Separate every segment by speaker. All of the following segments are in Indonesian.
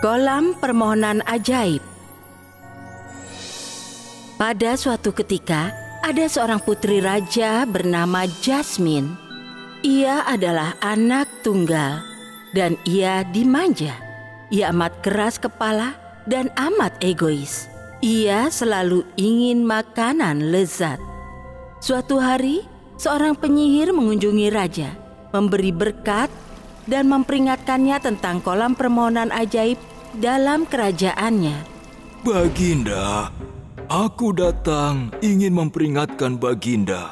Speaker 1: Kolam permohonan ajaib. Pada suatu ketika, ada seorang putri raja bernama Jasmine. Ia adalah anak tunggal dan ia dimanja. Ia amat keras kepala dan amat egois. Ia selalu ingin makanan lezat. Suatu hari, seorang penyihir mengunjungi raja, memberi berkat dan memperingatkannya tentang kolam permohonan ajaib dalam kerajaannya.
Speaker 2: Baginda, aku datang ingin memperingatkan Baginda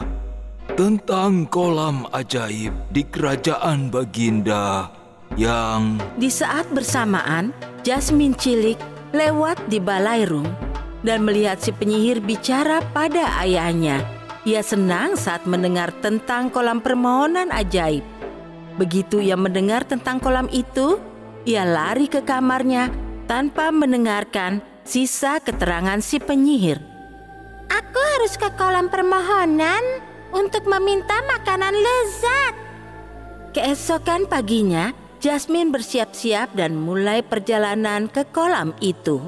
Speaker 2: tentang kolam ajaib di kerajaan Baginda yang...
Speaker 1: Di saat bersamaan, Jasmine cilik lewat di balairung dan melihat si penyihir bicara pada ayahnya. Ia senang saat mendengar tentang kolam permohonan ajaib. Begitu ia mendengar tentang kolam itu, ia lari ke kamarnya tanpa mendengarkan sisa keterangan si penyihir.
Speaker 3: Aku harus ke kolam permohonan untuk meminta makanan lezat.
Speaker 1: Keesokan paginya, Jasmine bersiap-siap dan mulai perjalanan ke kolam itu.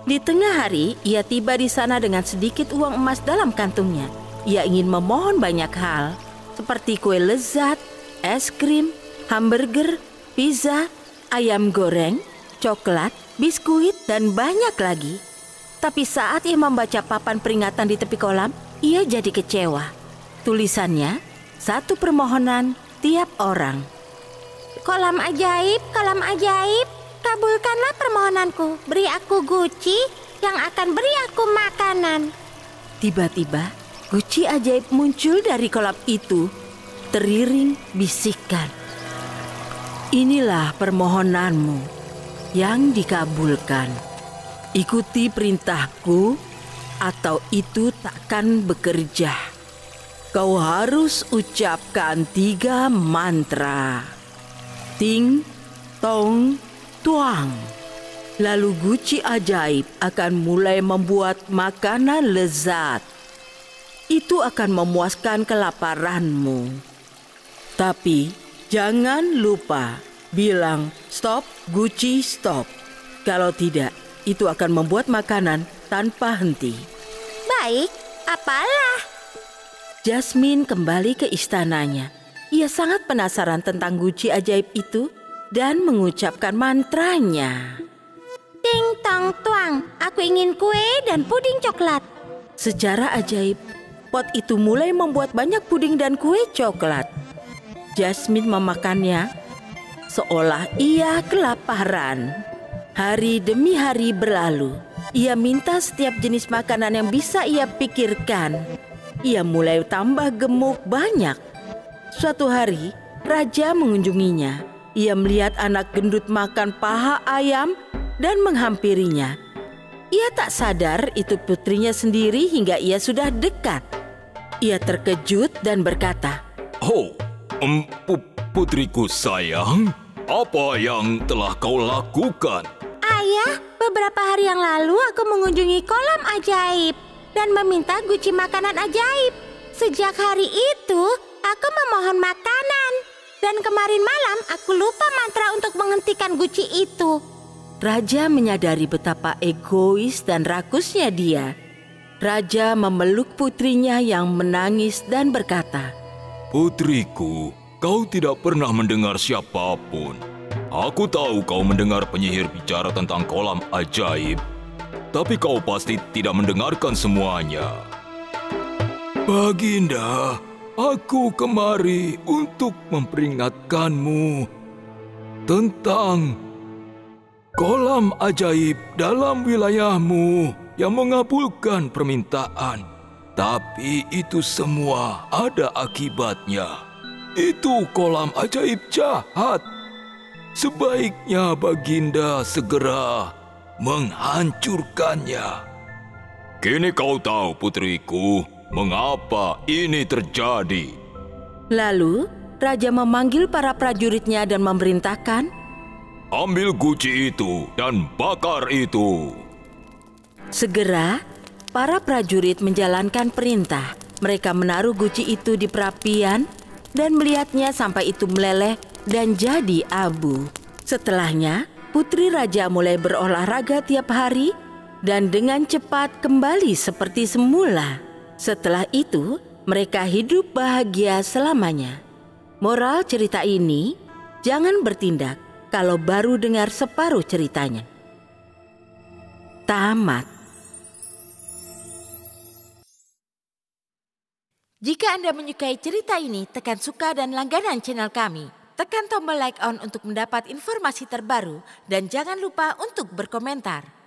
Speaker 1: Di tengah hari, ia tiba di sana dengan sedikit uang emas dalam kantungnya. Ia ingin memohon banyak hal, seperti kue lezat, es krim, hamburger, pizza, ayam goreng, coklat, biskuit, dan banyak lagi. Tapi saat ia membaca papan peringatan di tepi kolam, ia jadi kecewa. Tulisannya, satu permohonan tiap orang.
Speaker 3: Kolam ajaib, kabulkanlah permohonanku. Beri aku guci yang akan beri aku makanan.
Speaker 1: Tiba-tiba, guci ajaib muncul dari kolam itu, teriring bisikan. Inilah permohonanmu yang dikabulkan. Ikuti perintahku atau itu takkan bekerja. Kau harus ucapkan 3 mantra. Ting, tong, tuang. Lalu guci ajaib akan mulai membuat makanan lezat. Itu akan memuaskan kelaparanmu. Tapi jangan lupa bilang stop, guci stop. Kalau tidak, itu akan membuat makanan tanpa henti.
Speaker 3: Baik, apalah?
Speaker 1: Jasmine kembali ke istananya. Ia sangat penasaran tentang guci ajaib itu dan mengucapkan mantranya.
Speaker 3: Ting tong tuang, aku ingin kue dan puding coklat.
Speaker 1: Secara ajaib, pot itu mulai membuat banyak puding dan kue coklat. Jasmine memakannya seolah ia kelaparan. Hari demi hari berlalu. Ia minta setiap jenis makanan yang bisa ia pikirkan. Ia mulai tambah gemuk banyak. Suatu hari, raja mengunjunginya. Ia melihat anak gendut makan paha ayam dan menghampirinya. Ia tak sadar itu putrinya sendiri hingga ia sudah dekat. Ia terkejut dan berkata,
Speaker 2: Oh, putriku sayang, apa yang telah kau lakukan?
Speaker 3: Ayah, beberapa hari yang lalu aku mengunjungi kolam ajaib dan meminta guci makanan ajaib. Sejak hari itu, aku memohon makanan. Dan kemarin malam aku lupa mantra untuk menghentikan guci itu.
Speaker 1: Raja menyadari betapa egois dan rakusnya dia. Raja memeluk putrinya yang menangis dan berkata,
Speaker 2: Putriku, kau tidak pernah mendengar siapapun. Aku tahu kau mendengar penyihir bicara tentang kolam ajaib, tapi kau pasti tidak mendengarkan semuanya. Baginda, aku kemari untuk memperingatkanmu tentang kolam ajaib dalam wilayahmu yang mengabulkan permintaan. Tapi itu semua ada akibatnya. Itu kolam ajaib jahat. Sebaiknya Baginda segera menghancurkannya. Kini kau tahu, putriku, mengapa ini terjadi.
Speaker 1: Lalu, raja memanggil para prajuritnya dan memerintahkan,
Speaker 2: Ambil guci itu dan bakar itu.
Speaker 1: Segera, para prajurit menjalankan perintah. Mereka menaruh guci itu di perapian dan melihatnya sampai itu meleleh dan jadi abu. Setelahnya, putri raja mulai berolahraga tiap hari dan dengan cepat kembali seperti semula. Setelah itu, mereka hidup bahagia selamanya. Moral cerita ini, jangan bertindak kalau baru dengar separuh ceritanya. Tamat. Jika Anda menyukai cerita ini, tekan suka dan langganan channel kami. Tekan tombol like on untuk mendapat informasi terbaru dan jangan lupa untuk berkomentar.